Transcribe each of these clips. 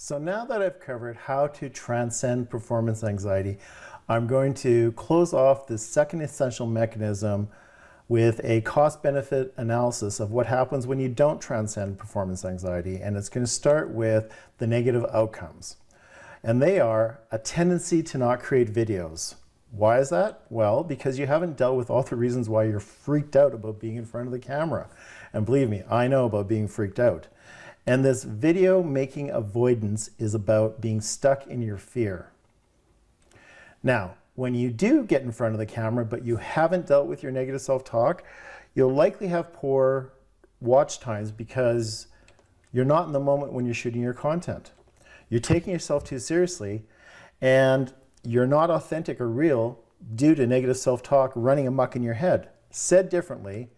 So now that I've covered how to transcend performance anxiety, I'm going to close off this second essential mechanism with a cost-benefit analysis of what happens when you don't transcend performance anxiety. And it's going to start with the negative outcomes. And they are a tendency to not create videos. Why is that? Well, because you haven't dealt with all the reasons why you're freaked out about being in front of the camera. And believe me, I know about being freaked out. And this video making avoidance is about being stuck in your fear. Now, when you do get in front of the camera, but you haven't dealt with your negative self-talk, you'll likely have poor watch times because you're not in the moment when you're shooting your content. You're taking yourself too seriously, and you're not authentic or real due to negative self-talk running amok in your head. Said differently,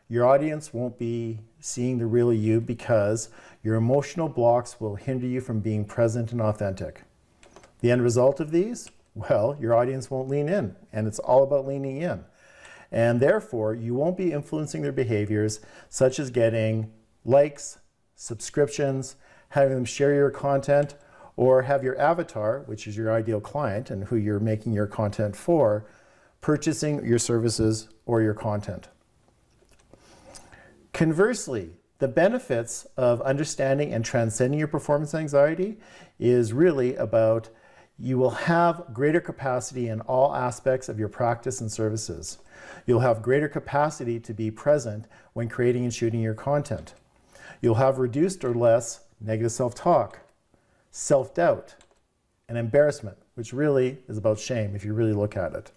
your audience won't be seeing the real you because your emotional blocks will hinder you from being present and authentic. The end result of these? Well, your audience won't lean in, and it's all about leaning in. And therefore, you won't be influencing their behaviors, such as getting likes, subscriptions, having them share your content, or have your avatar, which is your ideal client and who you're making your content for, purchasing your services or your content. Conversely, the benefits of understanding and transcending your performance anxiety is really about you will have greater capacity in all aspects of your practice and services. You'll have greater capacity to be present when creating and shooting your content. You'll have reduced or less negative self-talk, self-doubt, and embarrassment, which really is about shame if you really look at it.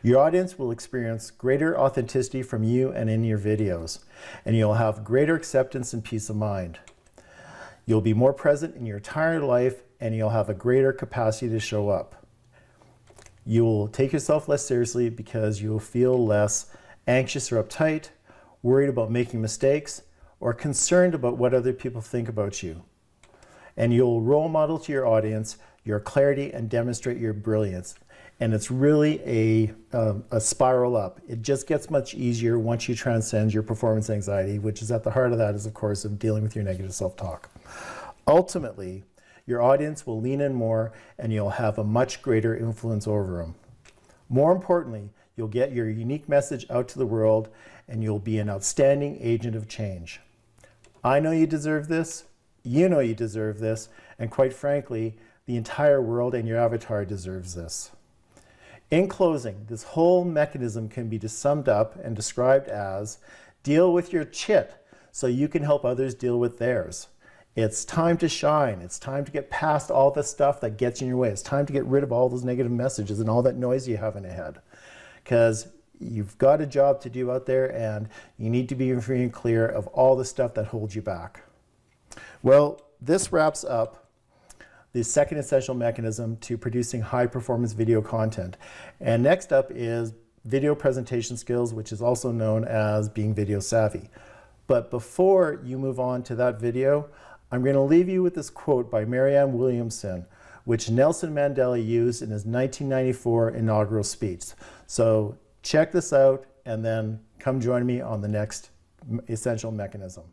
Your audience will experience greater authenticity from you and in your videos, and you'll have greater acceptance and peace of mind. You'll be more present in your entire life, and you'll have a greater capacity to show up. You'll take yourself less seriously because you'll feel less anxious or uptight, worried about making mistakes, or concerned about what other people think about you. And you'll role model to your audience your clarity and demonstrate your brilliance. And it's really a spiral up. It just gets much easier once you transcend your performance anxiety, which is at the heart of that is, of course, of dealing with your negative self-talk. Ultimately, your audience will lean in more and you'll have a much greater influence over them. More importantly, you'll get your unique message out to the world and you'll be an outstanding agent of change. I know you deserve this, you know you deserve this, and quite frankly, the entire world and your avatar deserves this. In closing, this whole mechanism can be summed up and described as deal with your chit so you can help others deal with theirs. It's time to shine. It's time to get past all the stuff that gets in your way. It's time to get rid of all those negative messages and all that noise you have in your head. Because you've got a job to do out there and you need to be free and clear of all the stuff that holds you back. Well, this wraps up the second essential mechanism to producing high-performance video content. And next up is video presentation skills, which is also known as being video savvy. But before you move on to that video, I'm going to leave you with this quote by Marianne Williamson, which Nelson Mandela used in his 1994 inaugural speech. So check this out and then come join me on the next essential mechanism.